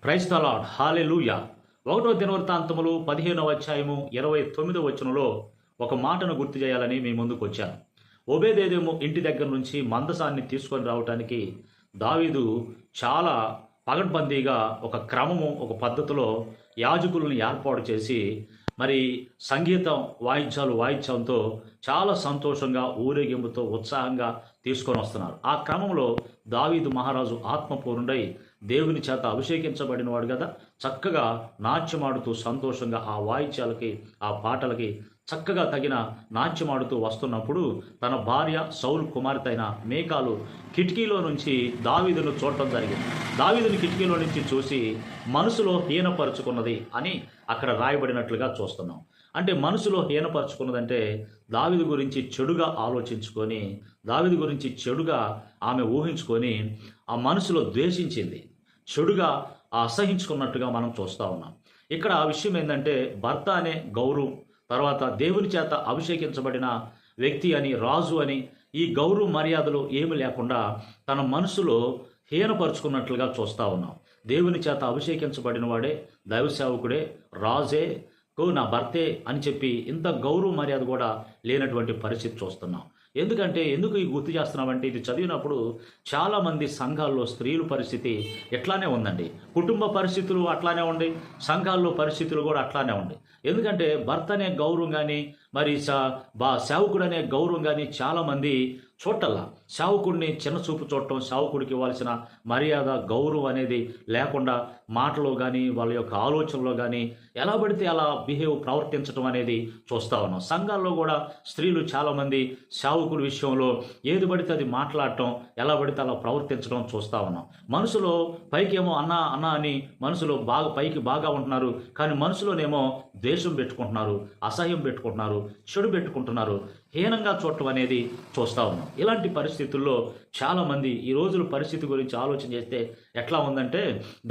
Praise the lord, హల్లెలూయా. 1వ దినవృత్తాంతములు 15వ అధ్యాయము 29వ వచనంలో ఒక మాటను గుర్తు చేయాలని మీ ముందుకు వచ్చాను. ఓబేదేదోము ఇంటి దగ్గర నుంచి మందసాన్ని తీసుకొని రావటానికి దావీదు చాలా పగడ్బందీగా ఒక క్రమము, ఒక పద్ధతిలో యాజకులను ఏర్పాటు చేసి మరి సంగీతం వాయిద్యాలు వాయించడంతో చాలా సంతోషంగా ఊరేగింపుతో ఉత్సాహంగా తీసుకొని వస్తున్నారు. ఆ క్రమంలో దావీదు మహారాజు ఆత్మపూర్ణుడై దేవుని చేత అభిషేకించబడిన వాడు కదా, చక్కగా నాట్యమాడుతూ సంతోషంగా ఆ వాయిద్యాలకి ఆ పాటలకి చక్కగా తగిన నాట్యమాడుతూ వస్తున్నప్పుడు తన భార్య సౌలు కుమార్తె అయిన మేకాలు కిటికీలో నుంచి దావీదును చూడటం జరిగింది. దావీదుని కిటికీలో నుంచి చూసి మనసులో హీనపరుచుకున్నది అని అక్కడ రాయబడినట్లుగా చూస్తున్నాం. అంటే మనసులో హీనపరుచుకున్నదంటే దావీదు గురించి చెడుగా ఆలోచించుకొని, దావీదు గురించి చెడుగా ఆమె ఊహించుకొని ఆ మనసులో ద్వేషించింది, చెడుగా అసహించుకున్నట్టుగా మనం చూస్తూ ఉన్నాం. ఇక్కడ ఆ విషయం ఏంటంటే భర్త అనే గౌరవం, తర్వాత దేవుని చేత అభిషేకించబడిన వ్యక్తి అని, రాజు అని ఈ గౌరవ మర్యాదలు ఏమి లేకుండా తన మనసులో హీనపరుచుకున్నట్లుగా చూస్తూ ఉన్నాం. దేవుని చేత అభిషేకించబడిన వాడే, దైవ సేవకుడే, రాజే నా భర్తే అని చెప్పి ఇంత గౌరవ మర్యాద కూడా లేనటువంటి పరిస్థితి చూస్తున్నాం. ఎందుకు ఈ గుర్తు చేస్తున్నామంటే ఇది చదివినప్పుడు చాలామంది సంఘాల్లో స్త్రీల పరిస్థితి ఎట్లానే ఉందండి. కుటుంబ పరిస్థితులు అట్లానే ఉండి, సంఘాల్లో పరిస్థితులు కూడా అట్లానే ఉండి. ఎందుకంటే భర్త అనే గౌరవం కానీ, మరి సేవకుడు అనే గౌరవం కానీ చాలామంది చూడటల్లా. సేవకుడిని చిన్న చూపు చూడటం, సేవకుడికి ఇవ్వాల్సిన మర్యాద గౌరవం అనేది లేకుండా మాటలో కానీ వాళ్ళ యొక్క ఆలోచనలో కానీ ఎలా పడితే అలా ప్రవర్తించడం అనేది చూస్తూ ఉన్నాం. సంఘాల్లో కూడా స్త్రీలు చాలామంది సేవకుల విషయంలో ఏది పడితే అది మాట్లాడటం, ఎలా పడితే అలా ప్రవర్తించడం చూస్తూ ఉన్నాం. మనసులో పైకేమో అన్నా అన్నా అని మనసులో పైకి బాగా ఉంటున్నారు, కానీ మనసులోనేమో ద్వేషం పెట్టుకుంటున్నారు, అసహ్యం పెట్టుకుంటున్నారు, చెడు పెట్టుకుంటున్నారు, హీనంగా చూడటం అనేది చూస్తూ ఉన్నాం. ఇలాంటి పరిస్థితుల్లో చాలామంది ఈ రోజుల పరిస్థితి గురించి ఆలోచన చేస్తే ఎట్లా ఉందంటే,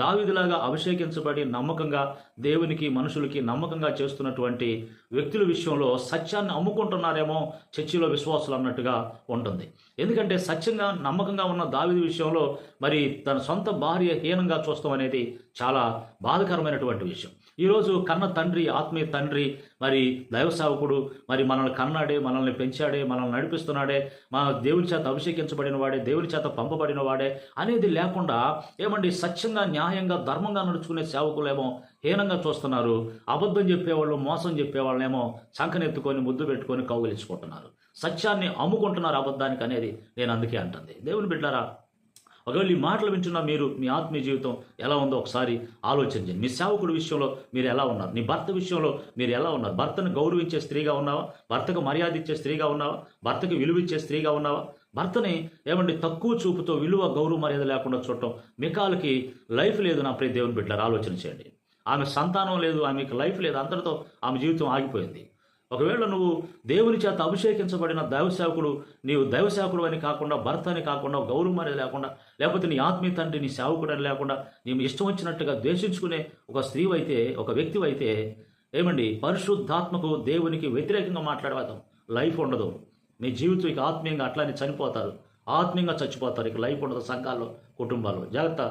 దావీదులాగా అభిషేకించబడి నమ్మకంగా దేవునికి మనుషులకి నమ్మకంగా చేస్తున్నటువంటి వ్యక్తుల విషయంలో సత్యాన్ని అమ్ముకుంటున్నారేమో చర్చిలో విశ్వాసులు అన్నట్టుగా ఉంటుంది. ఎందుకంటే సత్యంగా నమ్మకంగా ఉన్న దావీదు విషయంలో మరి తన సొంత భార్య హీనంగా చూస్తాం అనేది చాలా బాధకరమైనటువంటి విషయం. ఈరోజు కన్న తండ్రి, ఆత్మీయ తండ్రి, మరి దైవ సేవకుడు, మరి మనల్ని కన్నాడే, మనల్ని పెంచాడే, మనల్ని నడిపిస్తున్నాడే, మన దేవుని చేత అభిషేకించబడిన వాడే, దేవుని చేత పంపబడిన వాడే అనేది లేకుండా సత్యంగా, న్యాయంగా, ధర్మంగా నడుచుకునే సేవకులేమో హీనంగా చూస్తున్నారు. అబద్ధం చెప్పేవాళ్ళు, మోసం చెప్పేవాళ్ళనేమో సంకనెత్తుకొని ముద్దు పెట్టుకొని కౌగిలించుకుంటున్నారు. సత్యాన్ని అమ్ముకుంటున్నారు అబద్ధానికి అనేది నేను అందుకే అంటుంది. దేవుని బిడ్డారా, ఒకవేళ ఈ మాటలు వింటున్న మీరు మీ ఆత్మీయ జీవితం ఎలా ఉందో ఒకసారి ఆలోచించండి. మీ సేవకుడి విషయంలో మీరు ఎలా ఉన్నారు? నీ భర్త విషయంలో మీరు ఎలా ఉన్నారు? భర్తను గౌరవించే స్త్రీగా ఉన్నావా? భర్తకు మర్యాద ఇచ్చే స్త్రీగా ఉన్నావా? భర్తకు విలువ ఇచ్చే స్త్రీగా ఉన్నావా? భర్తని తక్కువ చూపుతో విలువ, గౌరవ మర్యాద లేకుండా చూడటం. మికాలకి లైఫ్ లేదు నా ప్రియ దేవుని బిడ్డలారా, ఆలోచన చేయండి. ఆమె సంతానం లేదు, ఆమెకు లైఫ్ లేదు, అంతటితో ఆమె జీవితం ఆగిపోయింది. ఒకవేళ నువ్వు దేవుని చేత అభిషేకించబడిన దైవసేవకుడు, నీవు దైవసేవకుడు అని కాకుండా, భర్త అని కాకుండా, గౌరవం అనేది లేకుండా, లేకపోతే నీ ఆత్మీయ తండ్రి నీ సేవకుడు అని లేకుండా నీవు ఇష్టం వచ్చినట్టుగా ద్వేషించుకునే ఒక స్త్రీ అయితే, ఒక వ్యక్తి అయితే పరిశుద్ధాత్మకు, దేవునికి వ్యతిరేకంగా మాట్లాడేవాదం లైఫ్ ఉండదు. మీ జీవితం ఇక ఆత్మీయంగా అట్లానే చనిపోతారు, ఆత్మీయంగా చచ్చిపోతారు. ఇక లైఫ్ ఉండదు సంఘాల్లో, కుటుంబాల్లో. జాగ్రత్త.